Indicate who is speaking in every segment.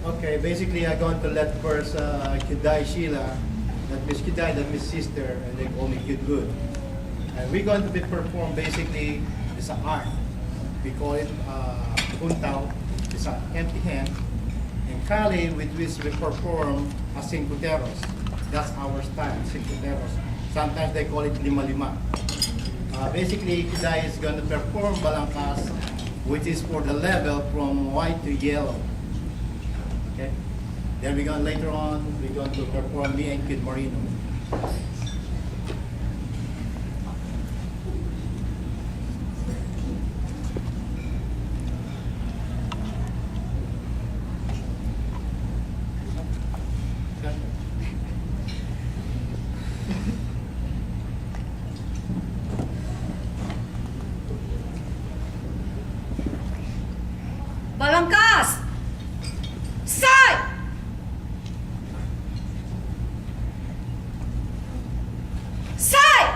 Speaker 1: Okay, basically I'm going to let first Kidai Sheila, that Miss Kidai, that Miss Sister, and they call me Kid Good. And we're going to be performed basically, it's an art. We call it Kuntao, it's an empty hand. And Kali, with which we perform as Cincuteros. That's our style, Cincuteros. Sometimes they call it Lima-Lima. Basically, Kidai is going to perform Balangkas, which is for the level from white to yellow. Okay. Then we're going later on, we're going to perform me and Kid Marino.
Speaker 2: Balangkas! Side! Side!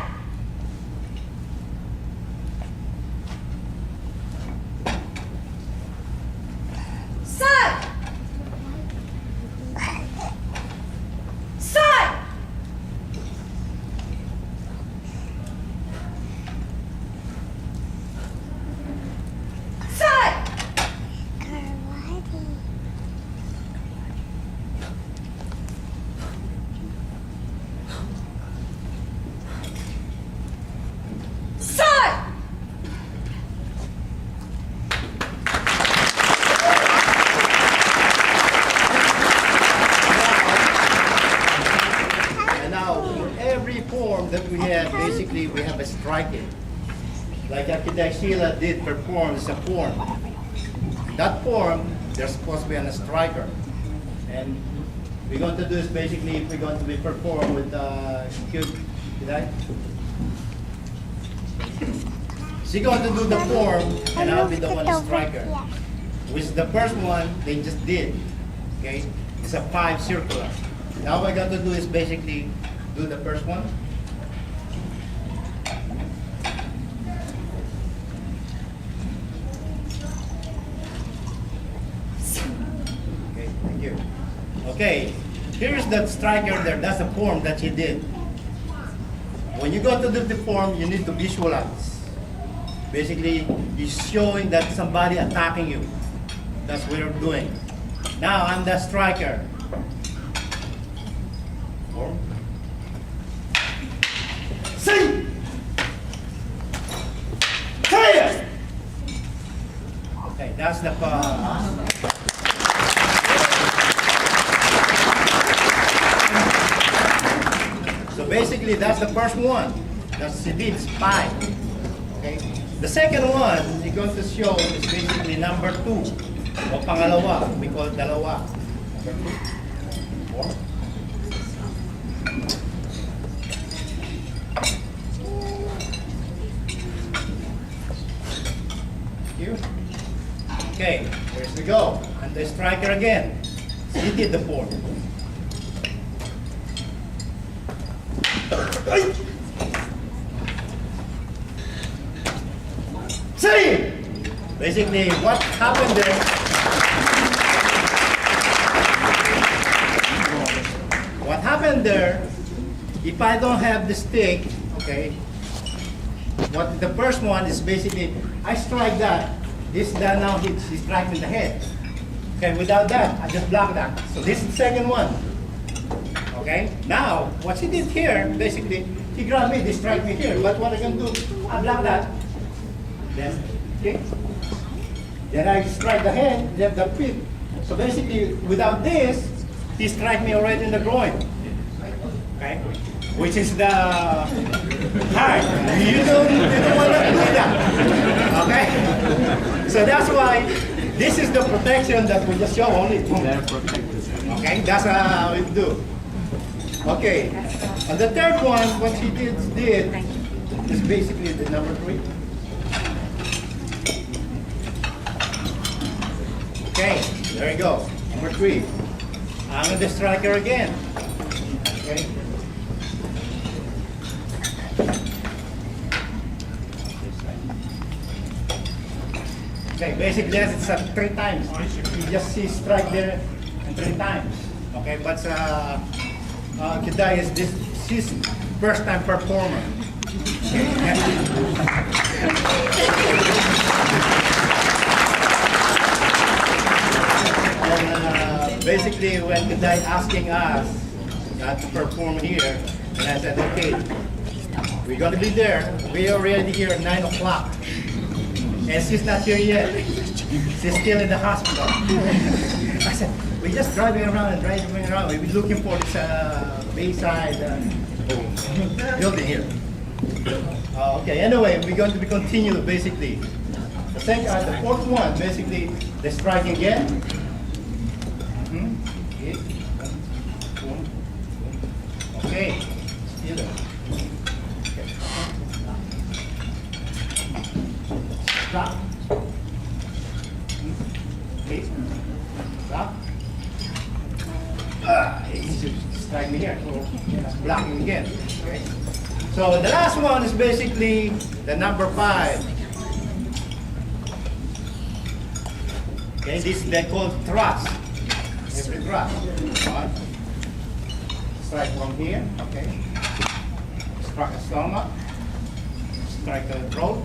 Speaker 2: Side! Side! Side! Side!
Speaker 1: And now, for every form that we have, basically we have a striking. Like Kidai Sheila did perform as a form. That form, there's supposed to be a striker. And we're going to do is basically, we're going to be performed with Kidai. She's going to do the form, and I'll be the one striker. Which is the first one they just did. Okay? It's a 5 circular. Now what we're going to do is basically do the first one. Okay, thank you. Okay, here's the striker there. That's the form that he did. When you go to do the form, you need to visualize. Basically, he's showing that somebody attacking you. That's what you're doing. Now, I'm the striker. Form. See! Say it! Okay, that's the So basically, that's the first one. That's it's 5. Okay. The second one is going to show is basically number 2 o pangalawa. We call it dalawa. Number 2. 4. Here. Okay, here we go. And the striker again. He did the 4. See? Basically, what happened there? What happened there? If I don't have the stick, okay. What the first one is basically, I strike that. This that now he strikes in the head. Okay, without that, I just block that. So this is the second one. Okay. Now, what he did here, basically, he grabbed me, he strike me here. But what I can do, I block that. Then, okay. Then I strike the head, then the feet. So basically, without this, he strike me already in the groin. Okay? Which is the heart. You don't want to do that. Okay? So that's why this is the protection that we just show only. Okay? That's how we do. Okay. And the third one, what he did is basically the number 3. Okay, there you go. Number 3. I'm the striker again. Okay. Okay, basically it's 3 times. You just see strike there and 3 times. Okay, but Kiday is his first time performer. Okay. And, basically, when Kiday asking us to perform here, and I said, okay, we're going to be there. We are already here at 9 o'clock. And she's not here yet. She's still in the hospital. I said, we're just driving around. We're looking for this Bayside building here. Okay, anyway, we're going to be continue basically. The fourth one, basically, the strike again. Okay, still there. Okay. Stop. Okay. Stop. He strike me here. So that's blocking again. Okay. So the last one is basically the number 5. Okay, this they call thrust. Every thrust. One. Strike from here. Okay. Strike the stomach. Strike the throat.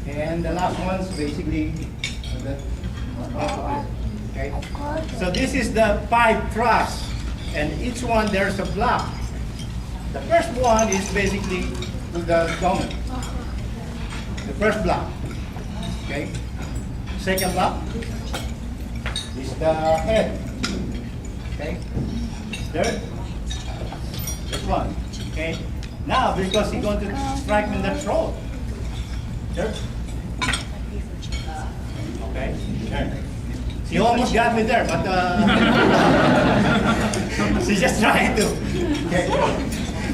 Speaker 1: And the last one is basically the okay. So this is the 5 thrusts, and each one there's a block. The first one is basically to the stomach. The first block. Okay. Second block is the head. Okay. Third, this one. Okay. Now because he's going to strike me in the throat. Third. Okay. Third. She almost got me there, but she's just trying to. Okay.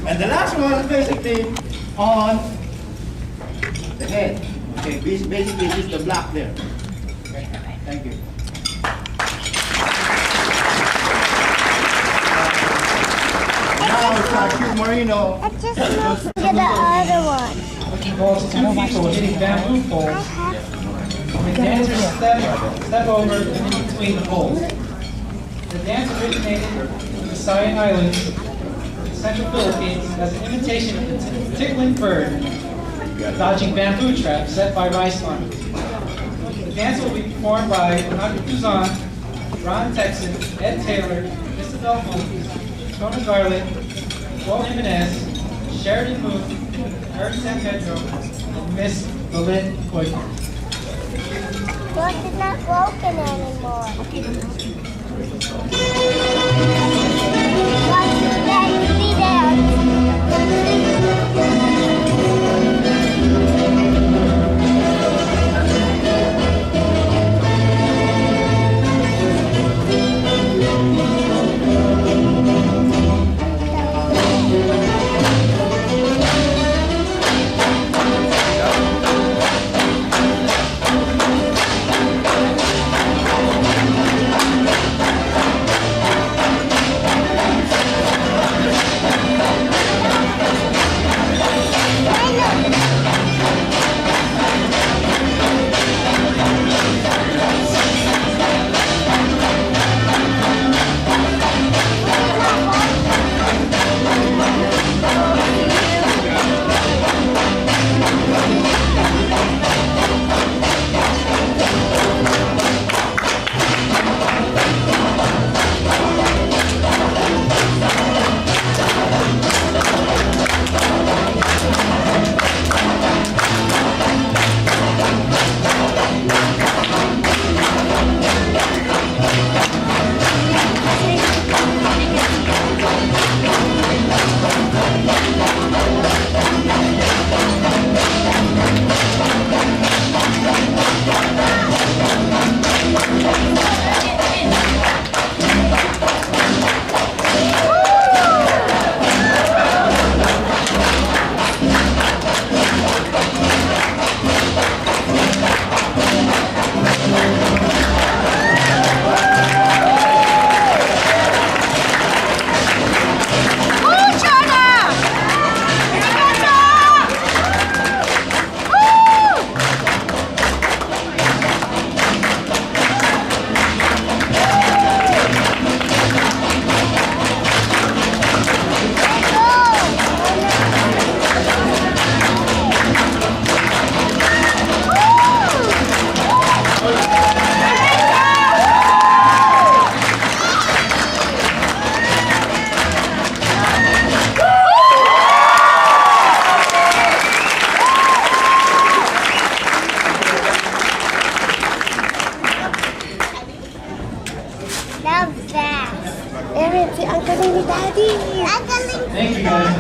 Speaker 1: And the last one is basically on the head. Okay, basically just the block there. Okay. Thank you. Now it's Q Marino.
Speaker 3: I just want to get the other one.
Speaker 4: Involves 2 people hitting bamboo poles. The dancers step over and in between the poles. The dance originated from the Sayan Islands, in central Philippines, as an imitation of the tickling bird dodging bamboo traps set by rice farmers. The dance will be performed by Dr. Kuzan, Ron Texan, Ed Taylor, Isabel Holmes, Shona Garland, Joel Jimenez, Sheridan Moon, Eric San Pedro, and Miss Lynn Coyton.
Speaker 3: Look, it's not broken anymore. Watch that Now that. Aaron, si Uncle and Daddy. Uncle and
Speaker 4: Thank you guys.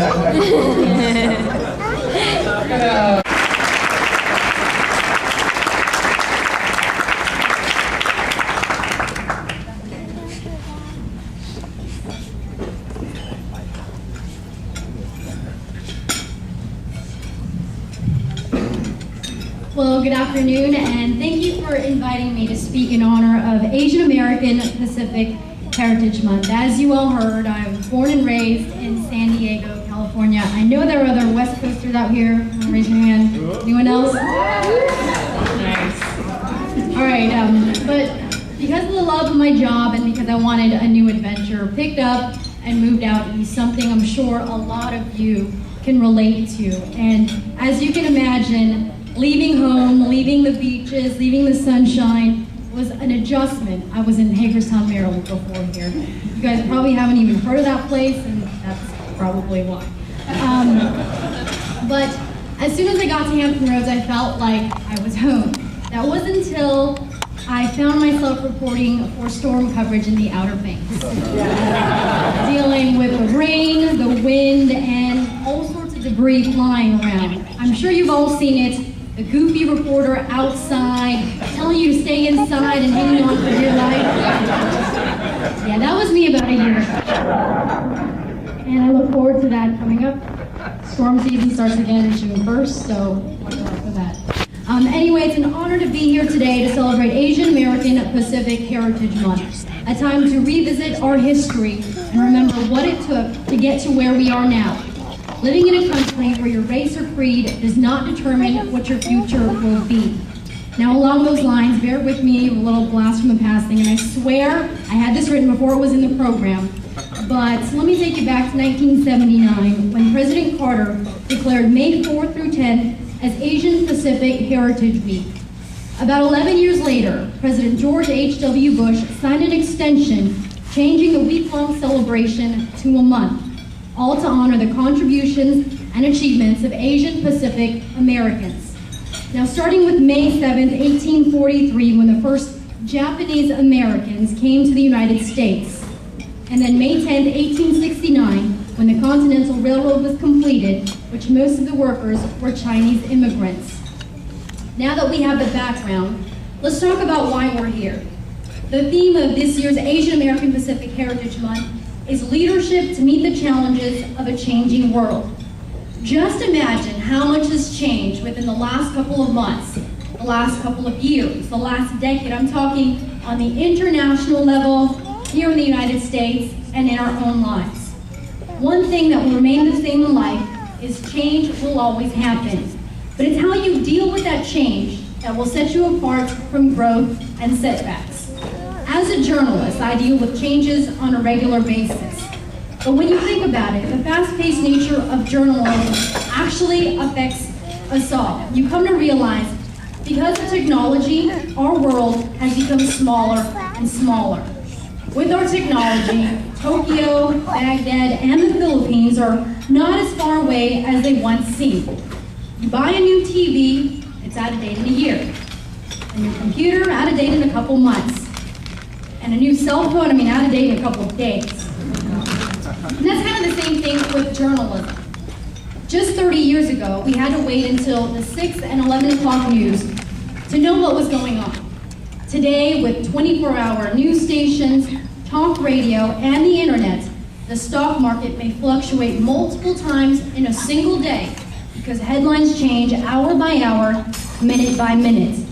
Speaker 5: Well, good afternoon, and thank you for inviting me to speak in honor of Asian American Pacific Heritage Month. As you all heard, I was born and raised in San Diego, California. I know there are other West Coasters out here. Raise your hand. Anyone else? Nice. All right, but because of the love of my job and because I wanted a new adventure, picked up and moved out east, something I'm sure a lot of you can relate to. And as you can imagine, leaving home, leaving the beaches, leaving the sunshine was an adjustment. I was in Hagerstown, Maryland before here. You guys probably haven't even heard of that place, and that's probably why. But as soon as I got to Hampton Roads, I felt like I was home. That wasn't until I found myself reporting for storm coverage in the Outer Banks. Dealing with the rain, the wind, and all sorts of debris flying around. I'm sure you've all seen it. The goofy reporter outside, telling you to stay inside and hanging on for dear life. Yeah, that was me about a year ago. And I look forward to that coming up. Storm season starts again June 1st, so watch out for that. Anyway, it's an honor to be here today to celebrate Asian American Pacific Heritage Month, a time to revisit our history and remember what it took to get to where we are now. Living in a country where your race or creed does not determine what your future will be. Now, along those lines, bear with me, a little blast from the past thing, and I swear I had this written before it was in the program, but let me take you back to 1979 when President Carter declared May 4th through 10th as Asian Pacific Heritage Week. About 11 years later, President George H.W. Bush signed an extension changing the week-long celebration to a month, all to honor the contributions and achievements of Asian Pacific Americans. Now, starting with May 7th, 1843, when the first Japanese Americans came to the United States, and then May 10th, 1869, when the Continental Railroad was completed, which most of the workers were Chinese immigrants. Now that we have the background, let's talk about why we're here. The theme of this year's Asian American Pacific Heritage Month is leadership to meet the challenges of a changing world. Just imagine how much has changed within the last couple of months, the last couple of years, the last decade. I'm talking on the international level, here in the United States, and in our own lives. One thing that will remain the same in life is change will always happen. But it's how you deal with that change that will set you apart from growth and setbacks. As a journalist, I deal with changes on a regular basis. But when you think about it, the fast-paced nature of journalism actually affects us all. You come to realize, because of technology, our world has become smaller and smaller. With our technology, Tokyo, Baghdad, and the Philippines are not as far away as they once seemed. You buy a new TV, it's out of date in a year. A new computer, out of date in a couple months. And a new cell phone, out of date in a couple of days. And that's kind of the same thing with journalism. Just 30 years ago, we had to wait until the 6 and 11 o'clock news to know what was going on. Today, with 24-hour news stations, talk radio, and the internet, the stock market may fluctuate multiple times in a single day because headlines change hour by hour, minute by minute.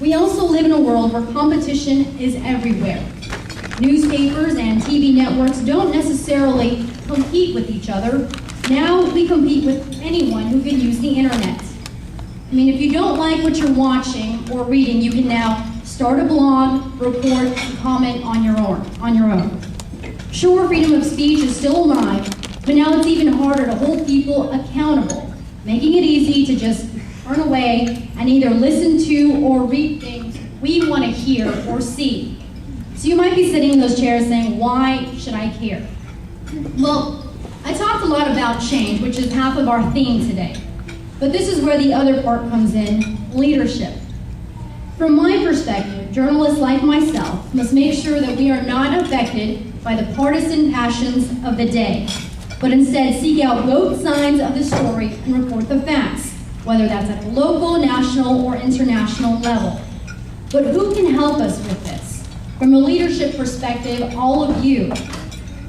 Speaker 5: We also live in a world where competition is everywhere. Newspapers and TV networks don't necessarily compete with each other. Now we compete with anyone who can use the internet. If you don't like what you're watching or reading, you can now start a blog, report, and comment on your own. Sure, freedom of speech is still alive, but now it's even harder to hold people accountable, making it easy to just turn away and either listen to or read things we want to hear or see. So you might be sitting in those chairs saying, why should I care? Well, I talked a lot about change, which is half of our theme today. But this is where the other part comes in, leadership. From my perspective, journalists like myself must make sure that we are not affected by the partisan passions of the day, but instead seek out both sides of the story and report the facts, whether that's at the local, national, or international level. But who can help us with this? From a leadership perspective, all of you.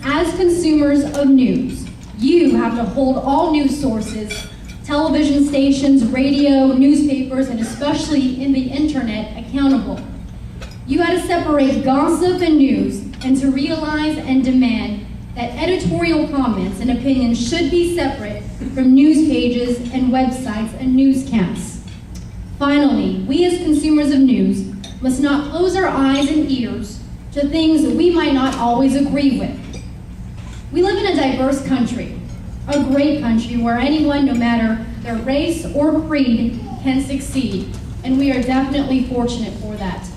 Speaker 5: As consumers of news, you have to hold all news sources, television stations, radio, newspapers, and especially in the internet accountable. You got to separate gossip and news and to realize and demand that editorial comments and opinions should be separate from news pages and websites and newscasts. Finally, we as consumers of news must not close our eyes and ears to things that we might not always agree with. We live in a diverse country, a great country where anyone, no matter their race or creed, can succeed. And we are definitely fortunate for that.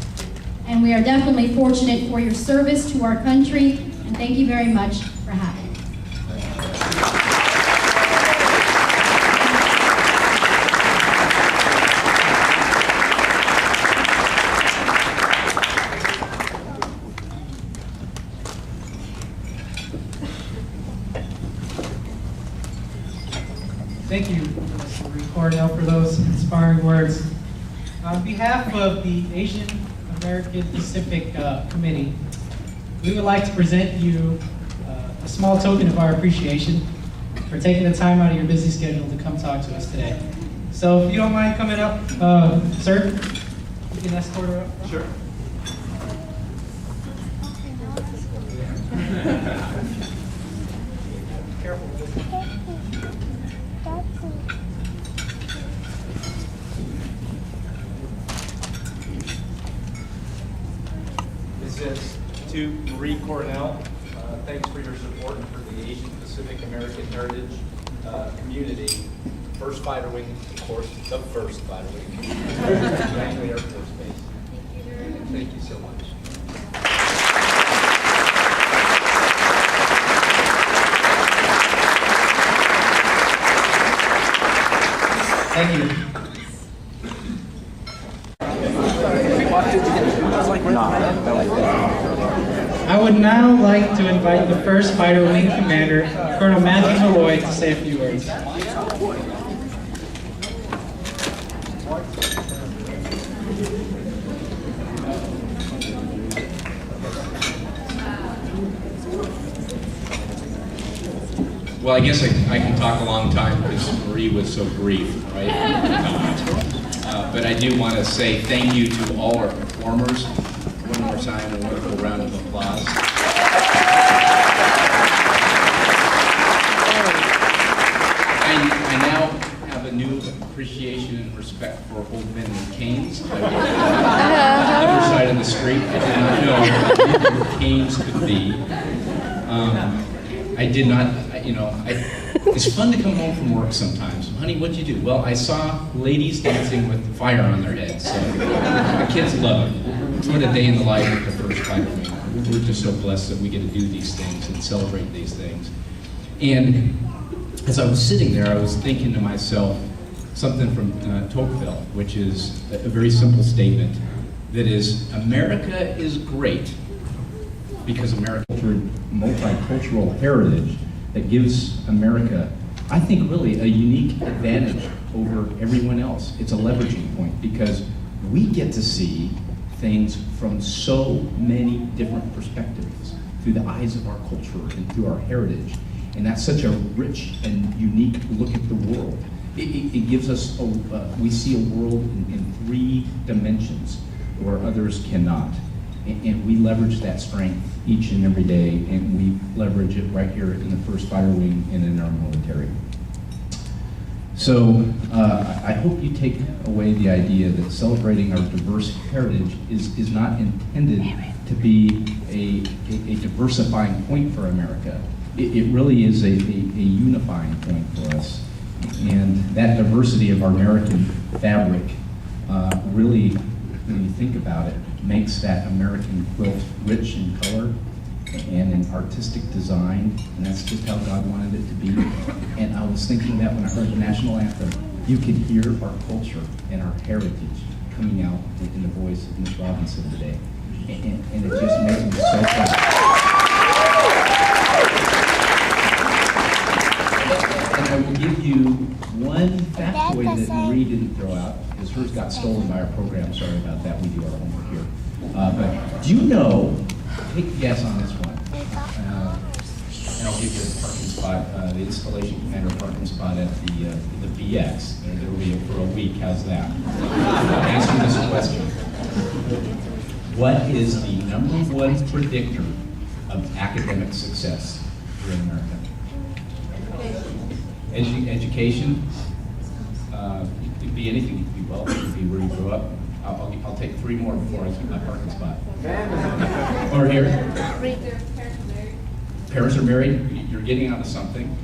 Speaker 5: And we are definitely fortunate for your service to our country. And thank you very much for having me.
Speaker 4: Thank you, Mr. Marie Cornell, for those inspiring words. On behalf of the Asian American Pacific Committee, we would like to present you a small token of our appreciation for taking the time out of your busy schedule to come talk to us today. So if you don't mind coming up, sir, you can escort her up.
Speaker 6: Sure.
Speaker 4: Careful.
Speaker 6: This is to Marie Cornell. Thanks for your support for the Asian Pacific American Heritage community. First fighter wing, of course, the first fighter wing. Langley Air Force Base. Thank you so much.
Speaker 4: Thank you. I would now like to invite the first fighter wing commander, Colonel Matthew Malloy, to say a few words.
Speaker 7: Well, I guess I can talk a long time because Marie was so brief, right? But I do want to say thank you to all our performers. One more time, a wonderful round of applause. I now have a new appreciation and respect for old men with canes. I was on the other side of the street. I did not know what canes could be. I did not, it's fun to come home from work sometimes. Honey, what'd you do? Well, I saw ladies dancing with fire on their heads, so the kids love it. It's what a day in the life of the first fighter wing. We're just so blessed that we get to do these things and celebrate these things. And as I was sitting there, I was thinking to myself something from Tocqueville, which is a very simple statement, that is, America is great because America multicultural heritage that gives America, I think, really a unique advantage over everyone else. It's a leveraging point because we get to see things from so many different perspectives through the eyes of our culture and through our heritage. And that's such a rich and unique look at the world. It gives us, we see a world in 3 dimensions where others cannot. And we leverage that strength each and every day, and we leverage it right here in the first fighter wing and in our military. So I hope you take away the idea that celebrating our diverse heritage is not intended to be a diversifying point for America. It really is a unifying point for us. And that diversity of our American fabric really, when you think about it, makes that American quilt rich in color and in artistic design, and that's just how God wanted it to be. And I was thinking that when I heard the national anthem, you could hear our culture and our heritage coming out in the voice of Ms. Robinson today. And it just makes me so proud. And I will give you one factoid that Marie didn't throw out, because hers got stolen by our program. Sorry about that. We do our homework here. But do you know, take a guess on this one. And I'll give you a parking spot, the installation commander parking spot at the BX. There will be for a week. How's that? I'll ask you this question. What is the number one predictor of academic success here in America? Education. It could be anything. It could be wealth. It could be where you grew up. I'll take three more before I keep my parking spot. Or here. Parents are married. You're getting out of something.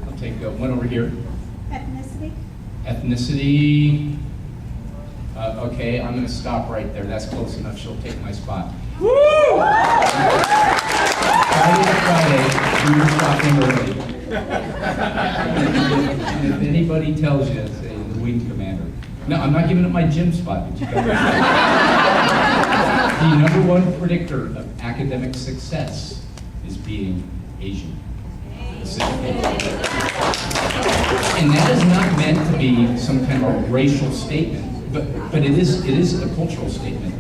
Speaker 7: I'll take one over here.
Speaker 2: Ethnicity.
Speaker 7: Ethnicity. Okay, I'm going to stop right there. That's close enough. She'll take my spot. Woo! Friday, we were stopping early. And if anybody tells you, say the wing commander. No, I'm not giving up my gym spot, but you got the number one predictor of academic success is being Asian. And that is not meant to be some kind of a racial statement, but it is a cultural statement.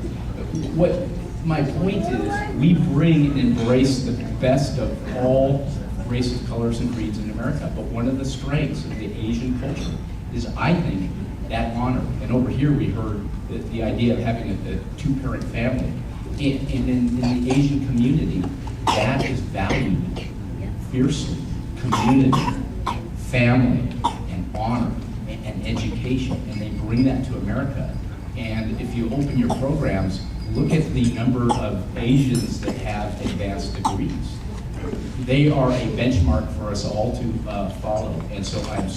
Speaker 7: What my point is, we bring and embrace the best of all races, colors, and creeds in America. But one of the strengths of the Asian culture is, I think, that honor. And over here we heard the idea of having a two-parent family. And in the Asian community, that is valued fiercely. Community, family, and honor, and education. And they bring that to America. And if you open your programs, look at the number of Asians that have advanced degrees. They are a benchmark for us all to follow. And so I'm